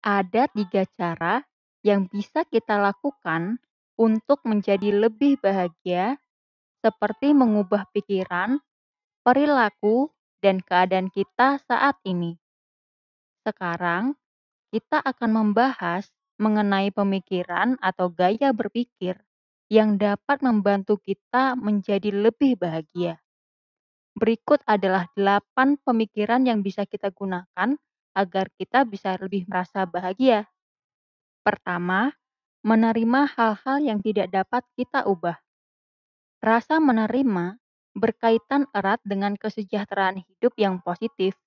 Ada 3 cara yang bisa kita lakukan untuk menjadi lebih bahagia, seperti mengubah pikiran, perilaku, dan keadaan kita saat ini. Sekarang, kita akan membahas mengenai pemikiran atau gaya berpikir yang dapat membantu kita menjadi lebih bahagia. Berikut adalah 8 pemikiran yang bisa kita gunakan agar kita bisa lebih merasa bahagia. Pertama, menerima hal-hal yang tidak dapat kita ubah. Rasa menerima berkaitan erat dengan kesejahteraan hidup yang positif.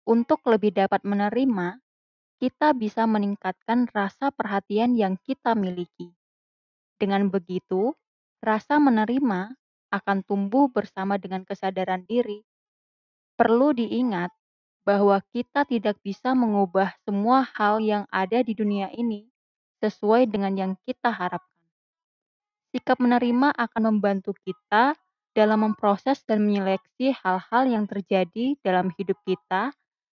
Untuk lebih dapat menerima, kita bisa meningkatkan rasa perhatian yang kita miliki. Dengan begitu, rasa menerima akan tumbuh bersama dengan kesadaran diri. Perlu diingat bahwa kita tidak bisa mengubah semua hal yang ada di dunia ini sesuai dengan yang kita harapkan. Sikap menerima akan membantu kita dalam memproses dan menyeleksi hal-hal yang terjadi dalam hidup kita,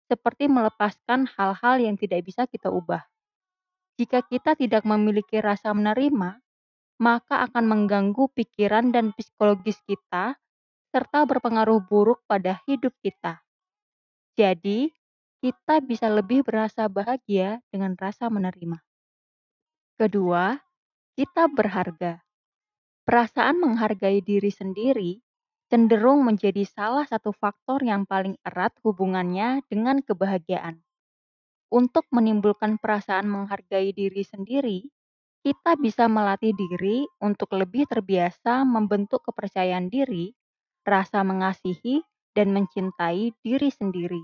seperti melepaskan hal-hal yang tidak bisa kita ubah. Jika kita tidak memiliki rasa menerima, maka akan mengganggu pikiran dan psikologis kita, serta berpengaruh buruk pada hidup kita. Jadi, kita bisa lebih berasa bahagia dengan rasa menerima. Kedua, kita berharga. Perasaan menghargai diri sendiri cenderung menjadi salah satu faktor yang paling erat hubungannya dengan kebahagiaan. Untuk menimbulkan perasaan menghargai diri sendiri, kita bisa melatih diri untuk lebih terbiasa membentuk kepercayaan diri, rasa mengasihi, dan mencintai diri sendiri.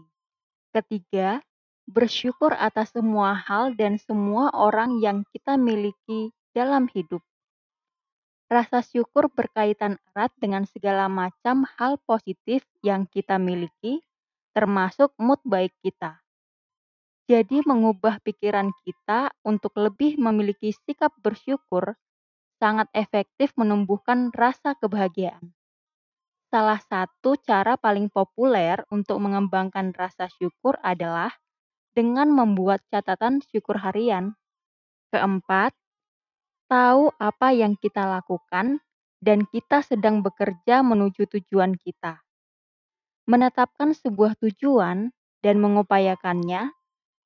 Ketiga, bersyukur atas semua hal dan semua orang yang kita miliki dalam hidup. Rasa syukur berkaitan erat dengan segala macam hal positif yang kita miliki, termasuk mood baik kita. Jadi mengubah pikiran kita untuk lebih memiliki sikap bersyukur sangat efektif menumbuhkan rasa kebahagiaan. Salah satu cara paling populer untuk mengembangkan rasa syukur adalah dengan membuat catatan syukur harian. Keempat, tahu apa yang kita lakukan dan kita sedang bekerja menuju tujuan kita. Menetapkan sebuah tujuan dan mengupayakannya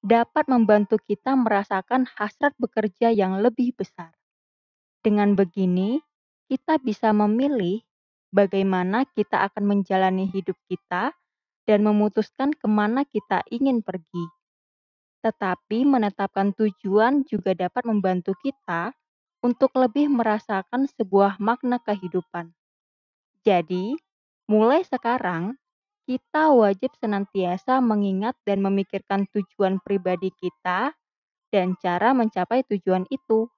dapat membantu kita merasakan hasrat bekerja yang lebih besar. Dengan begini, kita bisa memilih bagaimana kita akan menjalani hidup kita dan memutuskan kemana kita ingin pergi. Tetapi menetapkan tujuan juga dapat membantu kita untuk lebih merasakan sebuah makna kehidupan. Jadi, mulai sekarang, kita wajib senantiasa mengingat dan memikirkan tujuan pribadi kita dan cara mencapai tujuan itu.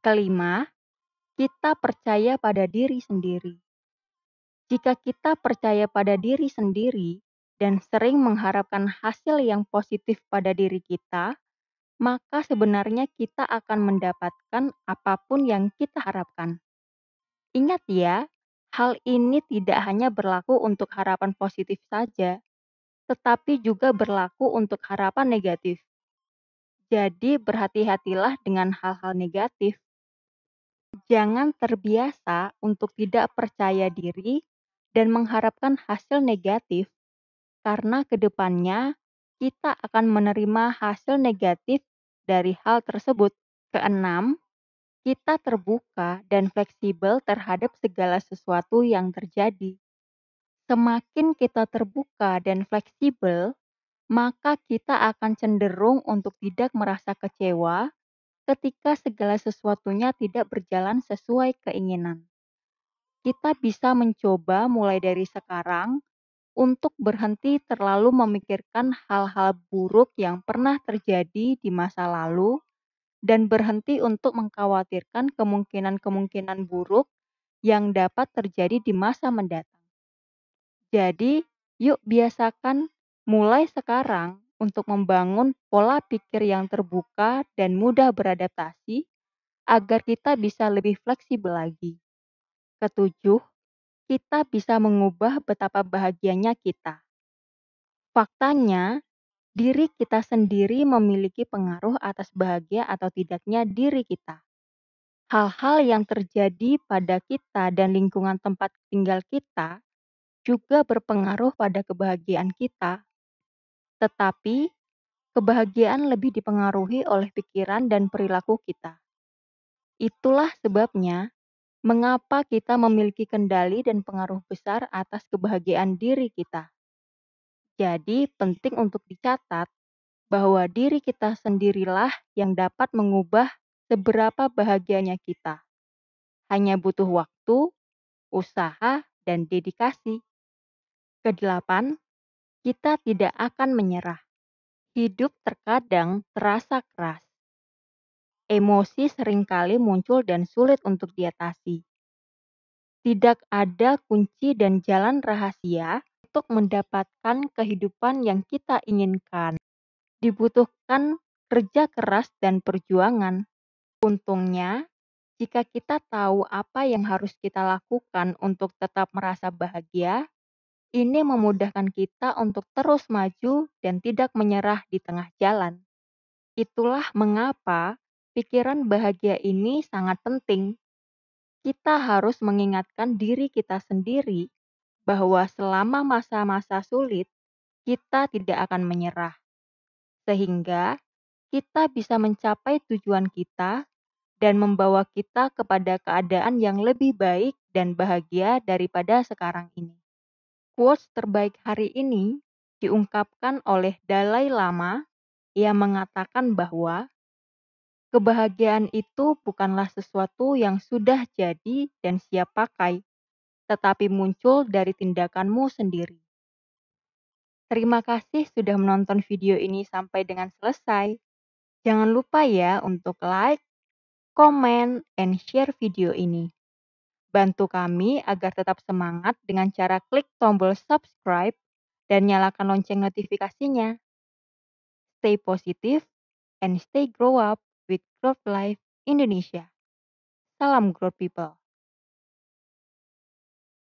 Kelima, kita percaya pada diri sendiri. Jika kita percaya pada diri sendiri dan sering mengharapkan hasil yang positif pada diri kita, maka sebenarnya kita akan mendapatkan apapun yang kita harapkan. Ingat ya, hal ini tidak hanya berlaku untuk harapan positif saja, tetapi juga berlaku untuk harapan negatif. Jadi berhati-hatilah dengan hal-hal negatif. Jangan terbiasa untuk tidak percaya diri dan mengharapkan hasil negatif, karena kedepannya kita akan menerima hasil negatif dari hal tersebut. Keenam, kita terbuka dan fleksibel terhadap segala sesuatu yang terjadi. Semakin kita terbuka dan fleksibel, maka kita akan cenderung untuk tidak merasa kecewa ketika segala sesuatunya tidak berjalan sesuai keinginan. Kita bisa mencoba mulai dari sekarang untuk berhenti terlalu memikirkan hal-hal buruk yang pernah terjadi di masa lalu dan berhenti untuk mengkhawatirkan kemungkinan-kemungkinan buruk yang dapat terjadi di masa mendatang. Jadi, yuk biasakan mulai sekarang untuk membangun pola pikir yang terbuka dan mudah beradaptasi agar kita bisa lebih fleksibel lagi. Ketujuh, kita bisa mengubah betapa bahagianya kita. Faktanya, Diri kita sendiri memiliki pengaruh atas bahagia atau tidaknya diri kita. Hal-hal yang terjadi pada kita dan lingkungan tempat tinggal kita juga berpengaruh pada kebahagiaan kita. Tetapi, kebahagiaan lebih dipengaruhi oleh pikiran dan perilaku kita. Itulah sebabnya mengapa kita memiliki kendali dan pengaruh besar atas kebahagiaan diri kita. Jadi, penting untuk dicatat bahwa diri kita sendirilah yang dapat mengubah seberapa bahagianya kita. Hanya butuh waktu, usaha, dan dedikasi. Kedelapan, kita tidak akan menyerah. Hidup terkadang terasa keras. Emosi seringkali muncul dan sulit untuk diatasi. Tidak ada kunci dan jalan rahasia untuk mendapatkan kehidupan yang kita inginkan. Dibutuhkan kerja keras dan perjuangan. Untungnya, jika kita tahu apa yang harus kita lakukan untuk tetap merasa bahagia, ini memudahkan kita untuk terus maju dan tidak menyerah di tengah jalan. Itulah mengapa pikiran bahagia ini sangat penting. Kita harus mengingatkan diri kita sendiri bahwa selama masa-masa sulit, kita tidak akan menyerah, sehingga kita bisa mencapai tujuan kita dan membawa kita kepada keadaan yang lebih baik dan bahagia daripada sekarang ini. Quotes terbaik hari ini diungkapkan oleh Dalai Lama yang mengatakan bahwa kebahagiaan itu bukanlah sesuatu yang sudah jadi dan siap pakai, tetapi muncul dari tindakanmu sendiri. Terima kasih sudah menonton video ini sampai dengan selesai. Jangan lupa ya untuk like, comment, and share video ini. Bantu kami agar tetap semangat dengan cara klik tombol subscribe dan nyalakan lonceng notifikasinya. Stay positive and stay grow up with Growth Life Indonesia. Salam Growth People.